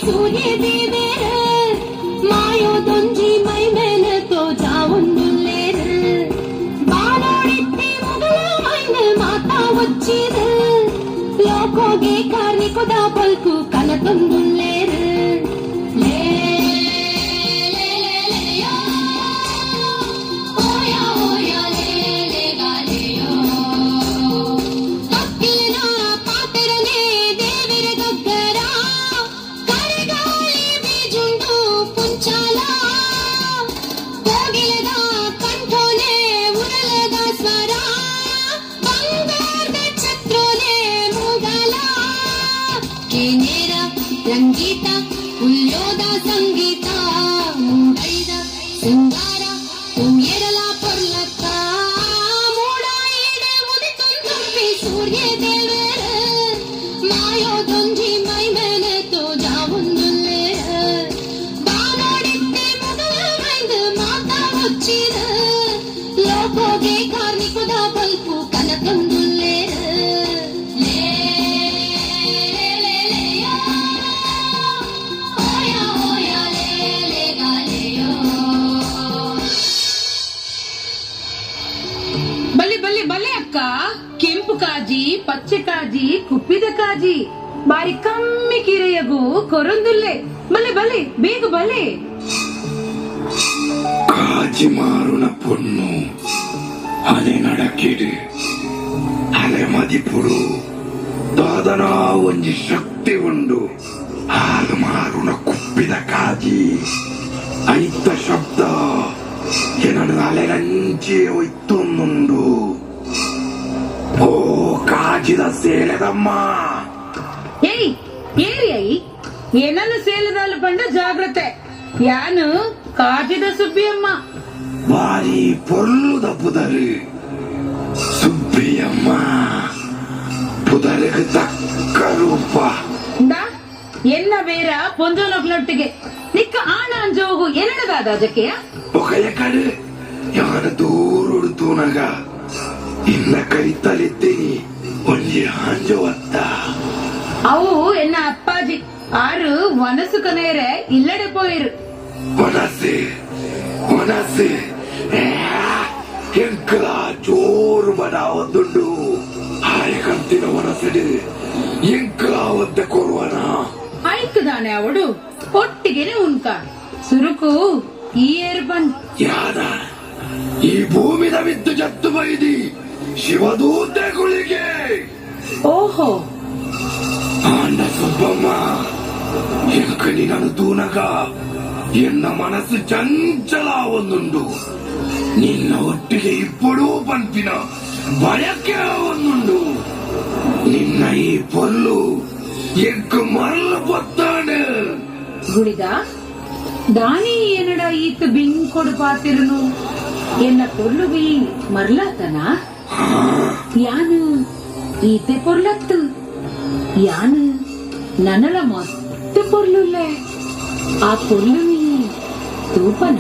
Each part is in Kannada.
सूर्य देवेर मायो दोंजी मै मेन तो जावुंदुल्लेर बानोडित्ते मुगलमैन माता वच्चिर लोकोगे कार्मिकुदा पल्कु कलतुंदुल्लेर ರಂಗೀತ ಉಲ್ಯೋದ ಸಂಗೀತ ಮೂಡೈದ ಸಿಂಗಾರ ತೂಯೆರಲ ಪೊರ್ಲತ್ತ ಮೂಡಾಯಿಡೆ ಉದಿತುಂದುಂಬಿ ಸೂರ್ಯ ದೇವರ ಮಾಯೋ ದೊಂಜಿ ಮೈ ಮೇಲೆ ತೋ ಜಾವುಂದುಲ್ಲೇರ ಬಾನೋಡಿತ್ತೆ ಮೊದಲ ಮೈಂದ ಮಾತಾ ವಚ್ಚಿದ ಲೋಕೋಗೆ ಕಾರ್ಮಿಕುದ ಬಲ್ಪು ಕಲತುಂದುಲ್ಲೇರ ಕೆಂಪು ಕಾಜಿ ಪಚ್ಚೆ ಕಾಜಿ ಕುಪ್ಪಿದ ಕಾಜಿ ಬಾರಿ ಕಮ್ಮಿ ಕಿರೆಯಗು ಕೊರೊಂದುಲ್ಲೆ ಬಲ್ಲೆ ಬಲ್ಲೆ ಬೇಗ ಬಲ್ಲೆ ಕಾಜಿ ಮಾರುನ ಪೊಣ್ಣು ಅಲೆ ನಡಕಿಡು ಅಲೆ ಮದಿಪುಡು ದಾದನ ಒಂಜಿ ಶಕ್ತಿ ಉಂಡು ಹಾಲು ಮಾರುನ ಕುಪ್ಪಿದ ಕಾಜಿ ಐತ ಶಬ್ದ ಏನದು ಅಲೆ ರಂಚಿ ಒಯ್ತೊಂದುಂಡು ಓ ಕಾಜಿದ ಸೇಲೆದಮ್ಮ ಏಯ್ ಏರಿಯಾಯಿ ಏನನ್ನು ಸೇಲೆದಾಲು ಪಂಡ ಜಾಗ್ರತೆ ಯಾನು ಕಾಜಿದ ಸುಬ್ಬಿಯಮ್ಮ ಬಾರಿ ಪೊರ್ಲುದ ಪುದರು ಸುಬ್ಬಿಯಮ್ಮ ಪುದರಿಗೆ ತಕ್ಕ ರೂಪ ಎನ್ನ ಬೇರ ಪೊಂಜೋನೊಟ್ಟಿಗೆ ನಿಕ್ಕ ಆಣ ಅಂಜೋಗು ಎನ್ನಡದಾದ ಅದಕ್ಕೆ ಒಕೆಯ ಕಡೆ ಯಾನ ದೂರುಡು ತೂನಗ ಇನ್ನ ಕೈತಲಿದ್ದೀನಿ ಒಂಜಿ ಆಂಜವತ್ತ ಅವು ಎನ್ನ ಅಪ್ಪಾಜಿ ಆರು ವನಸು ಕನೇರೆ ಇಲ್ಲಡೆ ಪೋಯಿರು ವನಸೆ ವನಸೆ ಎಂಕಲ ಜೋರು ಬಡ ಒಂದುಂಡು ಹಾಯ ಕಂತಿನ ವನಸೆಡು ಎಂಕಲ ಒದ್ದೆ ಕೊರುವನ ಐಕ್ದಾನೆ ಅವಡು ಒಟ್ಟಿಗೆನೆ ಉಂಕ ಸುರುಕು ಈ ಏರು ಬಂದ್ ಯಾದ ಈ ಭೂಮಿದ ಬಿದ್ದು ಜತ್ತು ಬೈದಿ ಶಿವದೂತೆ ಗುಳಿಗೆ ಓಹೋ ಆಂಡ ಸುಬ್ಬಮ್ಮ ಎಂಕನಿ ನಾನು ತೂನಗ ಎನ್ನ ಮನಸ್ಸು ಚಂಚಲ ಒಂದುಂಡು ನಿನ್ನ ಒಟ್ಟಿಗೆ ಇಪ್ಪಡೂ ಪಂಪಿನ ಭಯಕ್ಕೆ ಒಂದುಂಡು ನಿನ್ನ ಈ ಪೊಲ್ಲು ಎಂಕು ಮರಳು ಪೊತ್ತಾಡು ಗುಳಿಗ ದಾನಿ ಏನಡ ಈತ್ ಬಿಂಗ್ ಕೊಡು ಪಾತಿರುನು ಎನ್ನ ಪೊರ್ಲುಗಿ ಮರ್ಲಾತನ ಯಾನು ಈತೆ ಪೊರ್ಲತ್ತು ಯಾನು ನನಲ ಮಸ್ತ್ ಪೊರ್ಲುಲ್ಲೆ ಆ ಪೊರ್ಲುನಿ ತೂಪನ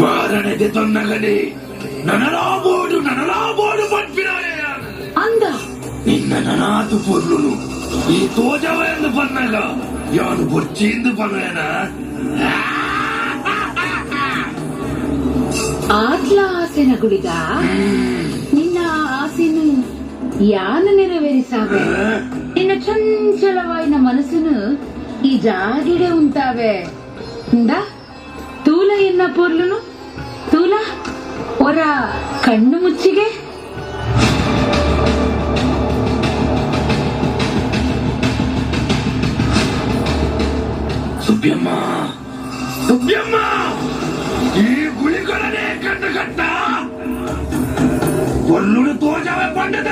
ವಾರಣೆದೆ ತೊನ್ನಗನೆ ನನಲಾಬೋಡು ಪಂಪಿನಾಯ ಅಂದ ನಿನ್ನ ನನಾತು ಪೊರ್ಲುನು ಈ ತೋಜವ ಎಂದು ಪನ್ನಗ ಯಾನು ಬೊಚ್ಚಿಂದು ಪನ್ನೇನ ಆತ್ಲ ಆಸೆನ ಗುಳಿಗ ನಿನ್ನ ಆಸೆನು ಯಾನ ನೆರವೇರಿಸಾವೆ ನಿನ್ನ ಚಂಚಲವಾಯಿನ ಮನಸ್ಸುನು ಈ ಜಾಗಿಡೆ ಉಂಟಾವೆ ತೂಲ ಎನ್ನ ಪೊರ್ಲುನು ತೂಲ ಒರ ಕಣ್ಣು ಮುಚ್ಚಿಗೆ ಸುಬ್ಬಿಯಮ್ಮ ಸುಬ್ಬಿಯಮ್ಮ ಈ ಗುಳಿಗಳನ್ನೇ ಕಂಡು ಕಟ್ಟ ಕೊಲ್ಲುಡು ತೋಜಾವೆ ಪಂಡದ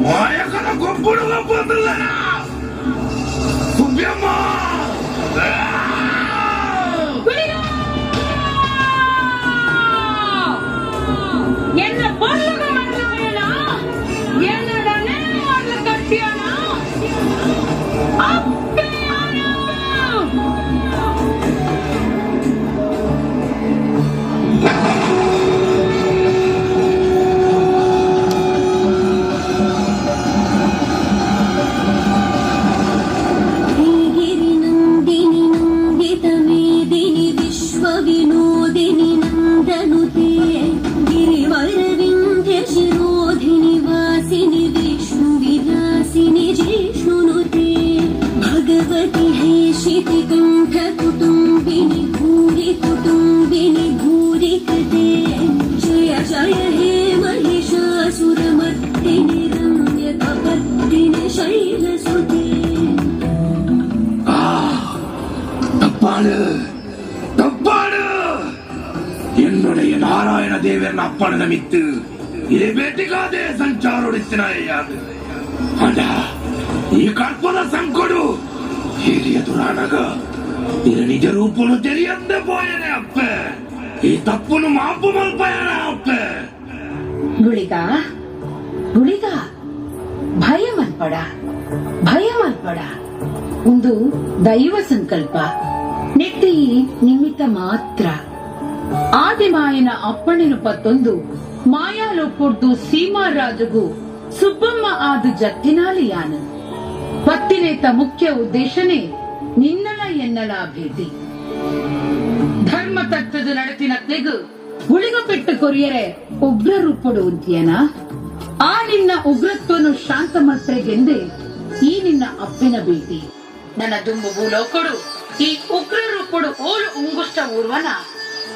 ಮಾಯಕನ ಗೊಬ್ಬುಡು ಬಂದಿಲ್ಲ ಸುಬ್ಬಿಯಮ್ಮ என்ன பொருளுக மண்ணாயனா என்னடா நேர்ல கட்டியானா அப்பேயானா ಹೀಗಿರಿನ தப்பாடு என்னுடைய நாராயண தேவன் அப்பன நமித்து இதை ಬೇಟಿಗಾದೆ ಸಂಚಾರೊಡಿಸಿನಾயாது ಅಡ ಈ ಕಲ್ಪದ ಸಂಕೊಡು ಹಿರಿಯ ದುರಾಣಗ ನಿನ್ನ ನಿಜ ರೂಪನು ತಿಳಿಯಂದೆ పోయనే ಅಪ್ಪ ಈ ತಪ್ಪನು ಮಾಪು ಮಲ್ಪಯಣ ಅಪ್ಪ ಗುಳಿಗ ಗುಳಿಗ ಭಯ ಮಲ್ಪಡ ಒಂದು ದೈವ ಸಂಕಲ್ಪ ನೆಟ್ಟಿ ನಿಮಿತ್ತ ಮಾತ್ರ ಆದಿಮಾಯನ ಅಪ್ಪಣೆನು ಪತ್ತೊಂದು ಮಾಯಾಲೋಕೊಡ್ದು ಸೀಮಾರಾಜುಗೂ ಸುಬ್ಬಮ್ಮ ಆದು ಜತ್ತಿನಾಲಿಯಾನು ಪತ್ತಿನೇತ ಮುಖ್ಯ ಉದ್ದೇಶನೇ ನಿನ್ನಲ ಎನ್ನಲ ಭೇಟಿ ಧರ್ಮ ತತ್ವದ ನಡತಿನತ್ಲೆಗೂ ಗುಳಿಗ ಪೆಟ್ಟು ಕೊರಿಯರೆ ಉಗ್ರ ರೂಪಡು ಅಂತೀಯನ ಆ ನಿನ್ನ ಉಗ್ರತ್ವನು ಶಾಂತ ಮತ್ರೆಗೆಂದೇ ಈ ನಿನ್ನ ಅಪ್ಪಿನ ಭೇಟಿ ನನ್ನ ದುಂಬು ಭೂಲೋಕೊಡು ಈ ಉಗ್ರ ರೂಪಡು ಓಲು ಉಂಗುಷ್ಟ ಊರ್ವನ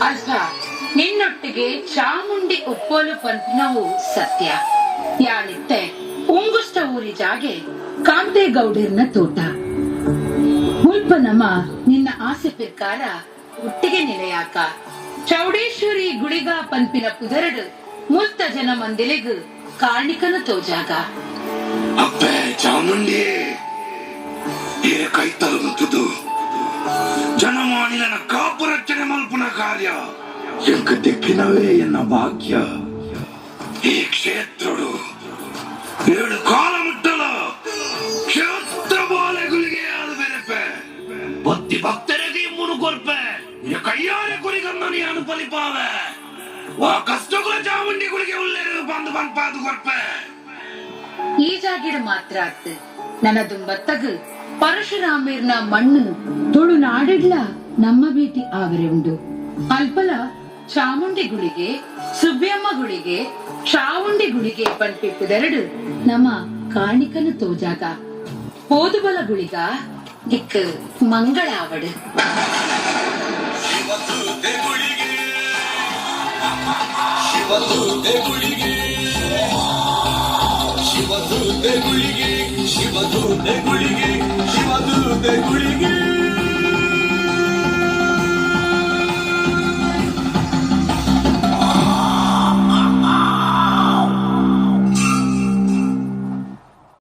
ಅಲ್ಪ ನಿನ್ನೊಟ್ಟಿಗೆ ಚಾಮುಂಡಿ ಉಪ್ಪೋಲು ಪಂಪಿನವು ಸತ್ಯ ಯಾಳಿತ್ತೆ ಉಂಗುಷ್ಟ ಊರಿ ಜಾಗೆ ಕಾಂತೇಗೌಡರ್ನ ತೋಟ ಮುಲ್ಪ ನಮ್ಮ ನಿನ್ನ ಆಸೆ ಪ್ರಕಾರ ಒಟ್ಟಿಗೆ ನಿಲೆಯಾಕ ಚೌಡೇಶ್ವರಿ ಗುಳಿಗ ಪಂಪಿನ ಪುದರಡು ಮುಲ್ತ ಜನ ಮಂದಿಲೆಗು ಕಾರ್ಣಿಕನ ತೋಜಾಗ ಅಪ್ಪೆ ಚಾಮುಂಡಿ ಕೈ ತಲುಪುವುದು ಜನಮಾನಿಲನ ಕಾಪು ರಚನೆ ಮಲ್ಪನ ಕಾರ್ಯ ಎಂಕ ದಿಕ್ಕಿನವೇ ಎನ್ನ ಭಾಗ್ಯ ಈ ಕ್ಷೇತ್ರಡು 7 ಕಾಲ ಮುಟ್ಟಲ ಕ್ಷೇತ್ರ ಬಾಲೆಗಳಿಗೆ ಅದು ಬೆರೆಪೆ ಭಕ್ತಿ ಭಕ್ತರಿಗೆ ಮುನುಕೊರ್ಪೆ ಕೈಯಾರೆ ಕುರಿಗನ್ನ ನೀ ಅನುಪಲಿಪಾವೆ ಆ ಕಷ್ಟಗಳ ಚಾಮುಂಡಿಗಳಿಗೆ ಉಳ್ಳೇರು ಬಂದು ಪಾದು ಕೊರ್ಪೆ ಈ ಜಾಗಿಡ ಮಾತ್ರ ಆತ್ ನನ್ನ ದುಂಬತ್ತಗು ಪರಶುರಾಮೇರ್ನ ಮಣ್ಣು ತುಳು ನಾಡಿಡ್ಲ ನಮ್ಮ ಭೇಟಿ ಆವರೆ ಉಂಡು ಅಲ್ಪಲ ಚಾಮುಂಡಿ ಗುಳಿಗೆ ಸುಬ್ಬಿಯಮ್ಮ ಗುಳಿಗೆ ಚಾವುಂಡಿ ಗುಳಿಗೆ ಪಂಪಿಪ್ಪುದೆರಡು ನಮ್ಮ ಕಾಣಿಕನ ತೋಜಾಗ ಹೋದುಬಲ ಗುಳಿಗ ದಿಕ್ ಮಂಗಳ ಆವಡು ಶಿವದೂತೆ ಗುಳಿಗೆ ಶಿವದೂತೆ ಗುಳಿಗೆ ಶಿವದೂತೆ ಗುಳಿಗೆ ಶಿವದೂತೆ ಗುಳಿಗೆ